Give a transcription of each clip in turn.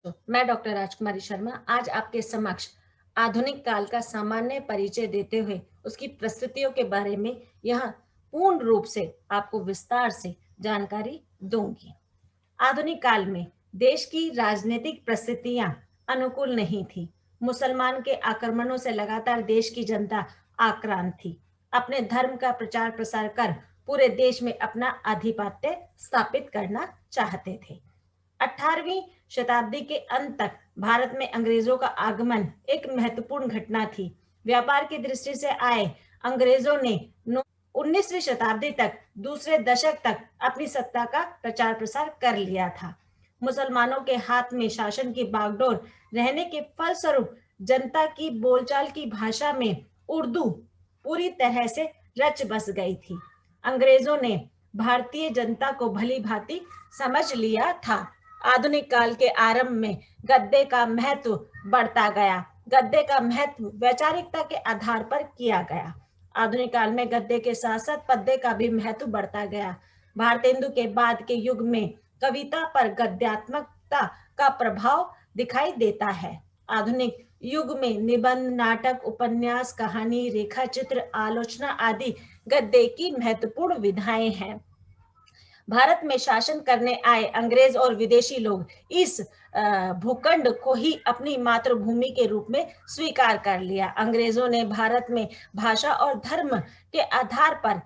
तो मैं डॉक्टर राजकुमारी शर्मा आज आपके समक्ष आधुनिक काल का सामान्य परिचय देते हुए उसकी प्रस्तुतियों के बारे में यह पूर्ण रूप से आपको विस्तार से जानकारी दूंगी। आधुनिक काल में देश की राजनीतिक परिस्थितियां अनुकूल नहीं थी। मुसलमान के आक्रमणों से लगातार देश की जनता आक्रांत थी। अपने धर्म का प्रचार प्रसार कर पूरे देश में अपना आधिपत्य स्थापित करना चाहते थे। 18वीं शताब्दी के अंत तक भारत में अंग्रेजों का आगमन एक महत्वपूर्ण घटना थी। व्यापार की दृष्टि से आए अंग्रेजों ने 19वीं शताब्दी तक दूसरे दशक तक अपनी सत्ता का प्रचार प्रसार कर लिया था। मुसलमानों के हाथ में शासन की बागडोर रहने के फलस्वरूप जनता की बोलचाल की भाषा में उर्दू पूरी तरह से रच बस गई थी। अंग्रेजों ने भारतीय जनता को भली भांति समझ लिया था। आधुनिक काल के आरंभ में गद्दे का महत्व बढ़ता गया। गद्दे का महत्व वैचारिकता के आधार पर किया गया। आधुनिक काल में गद्दे के साथ साथ पद्य का भी महत्व बढ़ता गया। भारतेंदु के बाद के युग में कविता पर गद्यात्मकता का प्रभाव दिखाई देता है। आधुनिक युग में निबंध, नाटक, उपन्यास, कहानी, रेखा चित्र, आलोचना आदि गद्य की महत्वपूर्ण विधाएं हैं। भारत में शासन करने आए अंग्रेज और विदेशी लोग इस भूखंड को ही अपनी मातृभूमि के रूप में स्वीकार कर लिया। अंग्रेजों ने भारत में भाषा और धर्म के आधार पर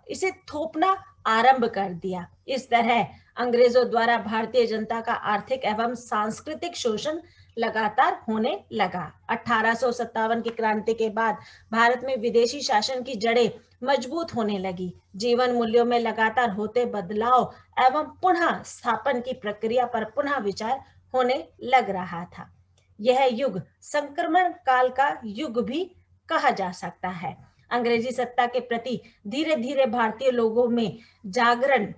इसे थोपना आरंभ कर दिया। इस तरह अंग्रेजों द्वारा भारतीय जनता का आर्थिक एवं सांस्कृतिक शोषण लगातार होने लगा। 1857 की क्रांति के बाद भारत में विदेशी शासन की जड़ें मजबूत होने लगी। जीवन मूल्यों में लगातार होते बदलाव एवं पुनः स्थापन की प्रक्रिया पर पुनः विचार होने लग रहा था। यह युग संक्रमण काल का युग भी कहा जा सकता है। अंग्रेजी सत्ता के प्रति धीरे धीरे भारतीय लोगों में जागरण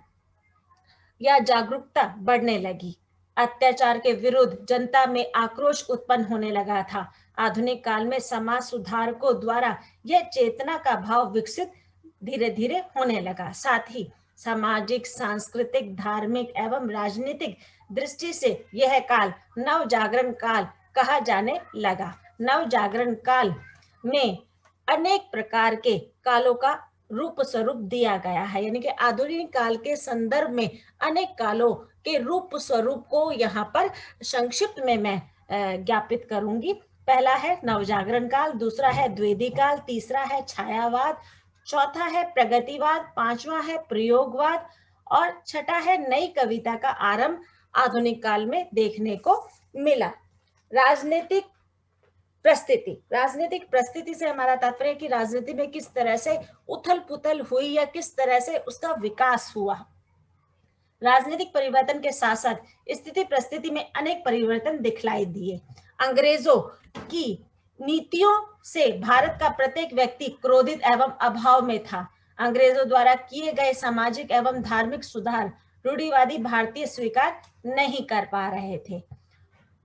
या जागरूकता बढ़ने लगी। अत्याचार के विरुद्ध जनता में आक्रोश उत्पन्न होने लगा था। आधुनिक काल में समाज सुधारकों द्वारा यह चेतना का भाव विकसित धीरे धीरे होने लगा। साथ ही सामाजिक, सांस्कृतिक, धार्मिक एवं राजनीतिक दृष्टि से यह काल नव जागरण काल कहा जाने लगा। नव जागरण काल में अनेक प्रकार के कालों का रूप स्वरूप दिया गया है, यानी कि आधुनिक काल के संदर्भ में अनेक कालों के रूप स्वरूप को यहाँ पर संक्षिप्त में मैं ज्ञापित करूंगी। पहला है नवजागरण काल, दूसरा है द्विवेदी काल, तीसरा है छायावाद, चौथा है प्रगतिवाद, पांचवा है प्रयोगवाद और छठा है नई कविता का आरंभ आधुनिक काल में देखने को मिला। राजनीतिक परिस्थिति से हमारा तात्पर्य कि राजनीति में किस तरह से उथल पुथल हुई या किस तरह से उसका विकास हुआ। राजनीतिक परिवर्तन के साथ साथ स्थिति परिस्थिति में अनेक परिवर्तन दिखलाई दिए। अंग्रेजों की नीतियों से भारत का प्रत्येक व्यक्ति क्रोधित एवं अभाव में था। अंग्रेजों द्वारा किए गए सामाजिक एवं धार्मिक सुधार रूढ़िवादी भारतीय स्वीकार नहीं कर पा रहे थे।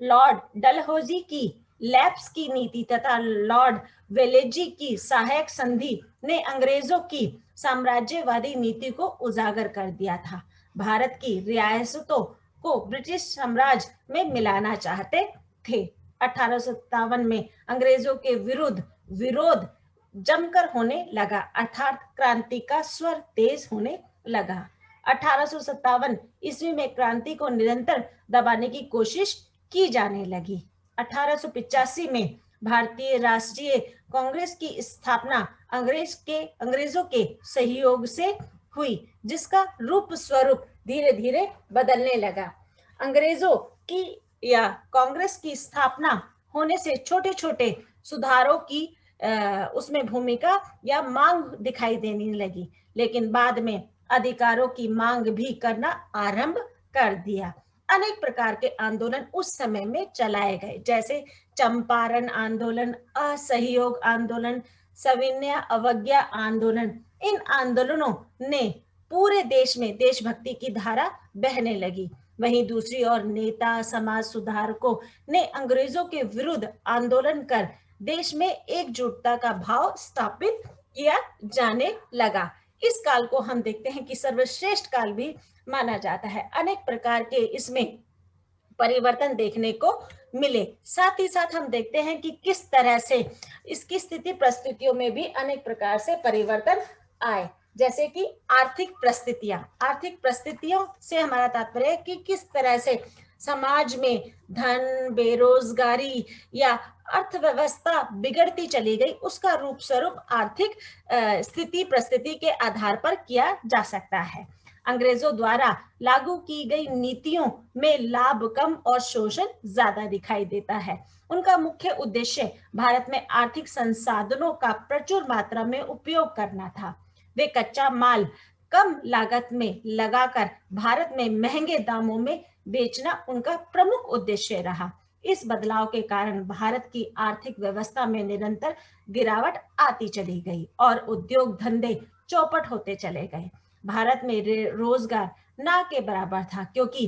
लॉर्ड डलहौजी की लैप्स की नीति तथा लॉर्ड वेलेजी की सहायक संधि ने अंग्रेजों की साम्राज्यवादी नीति को उजागर कर दिया था। भारत की रियासतों को ब्रिटिश साम्राज्य में मिलाना चाहते थे। 1857 में अंग्रेजों के विरुद्ध विरोध जमकर होने लगा, अर्थात क्रांति का स्वर तेज होने लगा। 1857 ईस्वी में क्रांति को निरंतर दबाने की कोशिश की जाने लगी। 1885 में भारतीय राष्ट्रीय कांग्रेस की स्थापना अंग्रेजों के सहयोग से हुई, जिसका रूप स्वरूप धीरे धीरे बदलने लगा। अंग्रेजों की या कांग्रेस की स्थापना होने से छोटे छोटे सुधारों की उसमें भूमिका या मांग दिखाई देने लगी, लेकिन बाद में अधिकारों की मांग भी करना आरंभ कर दिया। अनेक प्रकार के आंदोलन उस समय में चलाए गए, जैसे चंपारण आंदोलन, असहयोग आंदोलन, सविनय अवज्ञा आंदोलन। इन आंदोलनों ने पूरे देश में देशभक्ति की धारा बहने लगी। वहीं दूसरी ओर नेता समाज सुधारकों ने अंग्रेजों के विरुद्ध आंदोलन कर देश में एकजुटता का भाव स्थापित किया जाने लगा। इस काल को हम देखते हैं कि सर्वश्रेष्ठ काल भी माना जाता है। अनेक प्रकार के इसमें परिवर्तन देखने को मिले। साथ ही साथ हम देखते हैं कि किस तरह से इसकी स्थिति परिस्थितियों में भी अनेक प्रकार से परिवर्तन आए, जैसे कि आर्थिक परिस्थितियों से हमारा तात्पर्य है कि किस तरह से समाज में धन, बेरोजगारी या अर्थव्यवस्था बिगड़ती चली गई, उसका रूप स्वरूप आर्थिक स्थिति परिस्थिति के आधार पर किया जा सकता है। अंग्रेजों द्वारा लागू की गई नीतियों में लाभ कम और शोषण ज्यादा दिखाई देता है। उनका मुख्य उद्देश्य भारत में आर्थिक संसाधनों का प्रचुर मात्रा में उपयोग करना था। वे कच्चा माल कम लागत में लगाकर भारत में महंगे दामों में बेचना उनका प्रमुख उद्देश्य रहा। इस बदलाव के कारण भारत की आर्थिक व्यवस्था में निरंतर गिरावट आती चली गई और उद्योग धंधे चौपट होते चले गए। भारत में रोजगार ना के बराबर था, क्योंकि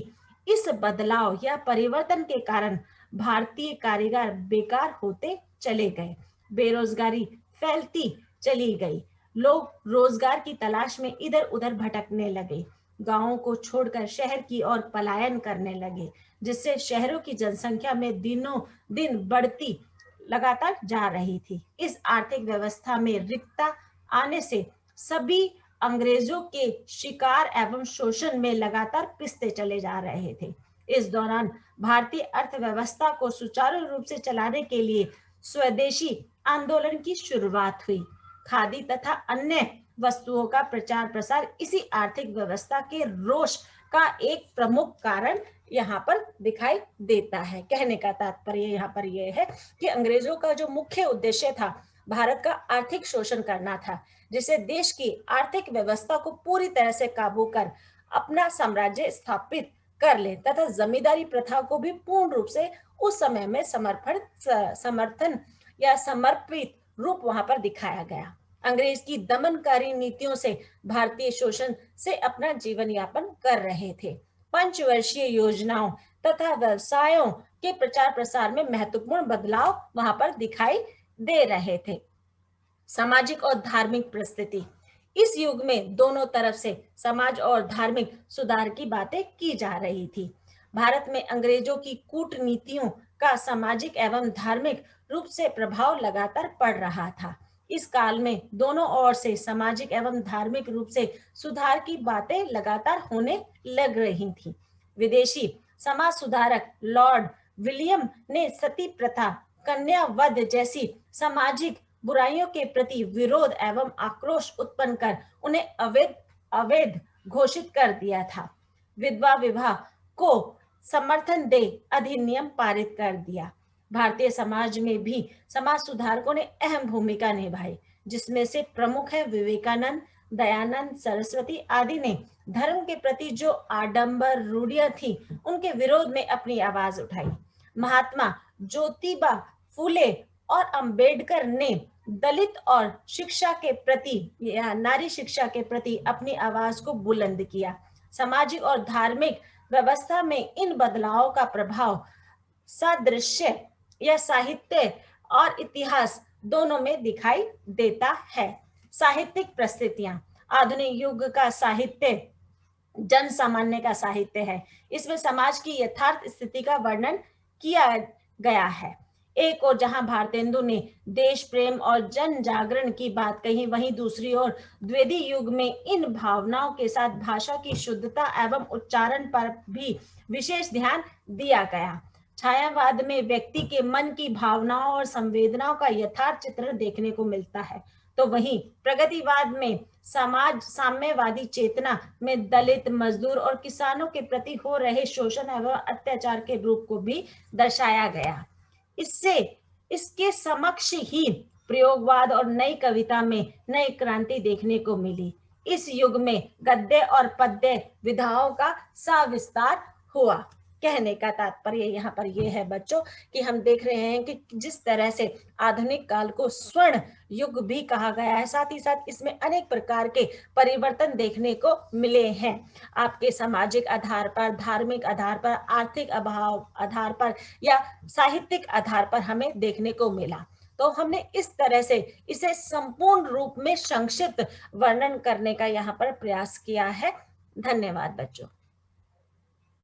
इस बदलाव या परिवर्तन के कारण भारतीय कारीगर बेकार होते चले गए, बेरोजगारी फैलती चली गई, लोग रोजगार की तलाश में इधर उधर भटकने लगे, गांवों को छोड़कर शहर की ओर पलायन करने लगे, जिससे शहरों की जनसंख्या में दिनों दिन बढ़ती लगातार जा रही थी। इस आर्थिक व्यवस्था में रिक्तता आने से सभी अंग्रेजों के शिकार एवं शोषण में लगातार पिसते चले जा रहे थे। इस दौरान भारतीय अर्थव्यवस्था को सुचारू रूप से चलाने के लिए स्वदेशी आंदोलन की शुरुआत हुई। खादी तथा अन्य वस्तुओं का प्रचार प्रसार इसी आर्थिक व्यवस्था के रोष का एक प्रमुख कारण यहाँ पर दिखाई देता है। कहने का तात्पर्य यहाँ पर यह है कि अंग्रेजों का जो मुख्य उद्देश्य था, भारत का आर्थिक शोषण करना था, जिससे देश की आर्थिक व्यवस्था को पूरी तरह से काबू कर अपना साम्राज्य स्थापित कर ले तथा जमींदारी प्रथा को भी पूर्ण रूप से उस समय में समर्थन या समर्पित रूप वहां पर दिखाया गया। अंग्रेज की दमनकारी नीतियों से भारतीय शोषण से अपना जीवन यापन कर रहे थे। पंचवर्षीय योजनाओं तथा व्यवसायों के प्रचार प्रसार में महत्वपूर्ण बदलाव वहां पर दिखाई दे रहे थे। सामाजिक और धार्मिक परिस्थिति, इस युग में दोनों तरफ से समाज और धार्मिक सुधार की बातें की जा रही थी। भारत में अंग्रेजों की कूटनीतियों का सामाजिक एवं धार्मिक रूप से प्रभाव लगातार पड़ रहा था। इस काल में दोनों ओर से सामाजिक एवं धार्मिक रूप से सुधार की बातें लगातार होने लग रही थी। विदेशी समाज सुधारक लॉर्ड विलियम ने सती प्रथा, कन्या वध जैसी सामाजिक बुराइयों के प्रति विरोध एवं आक्रोश उत्पन्न कर उन्हें अवैध घोषित कर दिया था। विधवा विवाह को समर्थन दे अधिनियम पारित कर दिया। भारतीय समाज में भी समाज सुधारकों ने अहम भूमिका निभाई, जिसमें से प्रमुख है विवेकानंद, दयानंद सरस्वती आदि ने धर्म के प्रति जो आडंबर रूढ़ियां थी उनके विरोध में अपनी आवाज उठाई। महात्मा ज्योतिबा फूले और अंबेडकर ने दलित और शिक्षा के प्रति या नारी शिक्षा के प्रति अपनी आवाज को बुलंद किया। सामाजिक और धार्मिक व्यवस्था में इन बदलावों का प्रभाव सादृश्य या साहित्य और इतिहास दोनों में दिखाई देता है। साहित्यिक परिस्थितियां, आधुनिक युग का साहित्य जन सामान्य का साहित्य है। इसमें समाज की यथार्थ स्थिति का वर्णन किया गया है। एक और जहां भारतेंदु ने देश प्रेम और जन जागरण की बात कही, वहीं दूसरी ओर द्विवेदी युग में इन भावनाओं के साथ भाषा की शुद्धता एवं उच्चारण पर भी विशेष ध्यान दिया गया। छायावाद में व्यक्ति के मन की भावनाओं और संवेदनाओं का यथार्थ चित्र देखने को मिलता है, तो वहीं प्रगतिवाद में समाज साम्यवादी चेतना में दलित, मजदूर और किसानों के प्रति हो रहे शोषण एवं अत्याचार के रूप को भी दर्शाया गया। इसके समक्ष ही प्रयोगवाद और नई कविता में नई क्रांति देखने को मिली। इस युग में गद्य और पद्य विधाओं का सविस्तार हुआ। कहने का तात्पर्य यहाँ पर यह है बच्चों कि हम देख रहे हैं कि जिस तरह से आधुनिक काल को स्वर्ण युग भी कहा गया है, साथ ही साथ इसमें अनेक प्रकार के परिवर्तन देखने को मिले हैं। आपके सामाजिक आधार पर, धार्मिक आधार पर, आर्थिक अभाव आधार पर या साहित्यिक आधार पर हमें देखने को मिला। तो हमने इस तरह से इसे संपूर्ण रूप में संक्षिप्त वर्णन करने का यहाँ पर प्रयास किया है। धन्यवाद बच्चों।